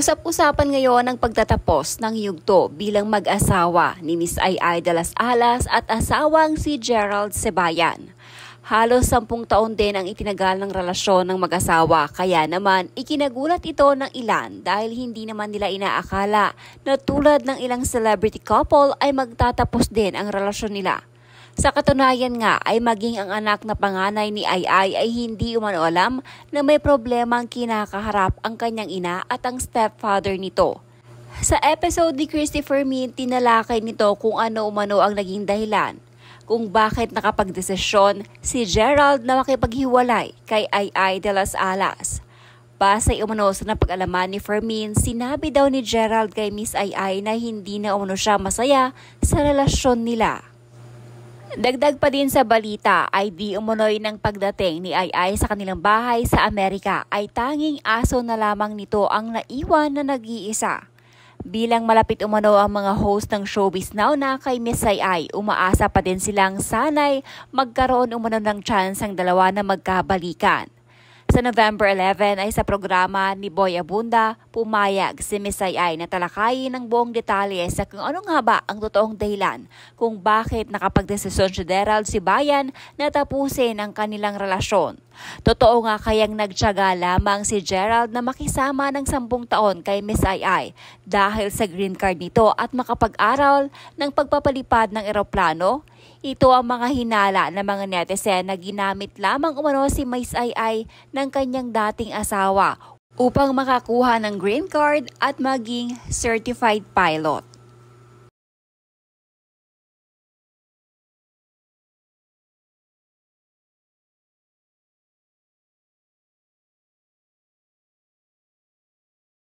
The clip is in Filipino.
Usap-usapan ngayon ang pagtatapos ng yugto bilang mag-asawa ni Miss Ai de las Alas at asawang si Gerald Sebayan. Halos 10 taon din ang itinagal ng relasyon ng mag-asawa, kaya naman ikinagulat ito ng ilan dahil hindi naman nila inaakala na tulad ng ilang celebrity couple ay magtatapos din ang relasyon nila. Sa katunayan nga ay maging ang anak na panganay ni Ai ay hindi umano alam na may problemang kinakaharap ang kanyang ina at ang stepfather nito. Sa episode ni Christopher Min, tinalakay nito kung ano umano ang naging dahilan kung bakit nakapagdesisyon si Gerald na makipaghiwalay kay Ai de las Alas. Base umano sa napag-alaman ni Fermin, sinabi daw ni Gerald kay Miss Ai na hindi na umano siya masaya sa relasyon nila. Dagdag pa din sa balita ay di umunoy ng pagdating ni Ai sa kanilang bahay sa Amerika ay tanging aso na lamang nito ang naiwan na nag-iisa. Bilang malapit umano ang mga host ng Showbiz Now na kay Miss Ai, umaasa pa din silang sanay magkaroon umano ng chance ang dalawa na magkabalikan. Sa November 11 ay sa programa ni Boy Abunda, pumayag si Miss Ai na talakayin ng buong detalye sa kung ano nga ba ang totoong dahilan kung bakit nakapagdesisyon si Gerald Sebayan na tapusin ang kanilang relasyon. Totoo nga kayang nagtiyaga lamang si Gerald na makisama ng 10 taon kay Miss Ai dahil sa green card nito at makapag-aral ng pagpapalipad ng eroplano. Ito ang mga hinala ng mga netizen na ginamit lamang umano si Miss Ai ng kanyang dating asawa upang makakuha ng green card at maging certified pilot.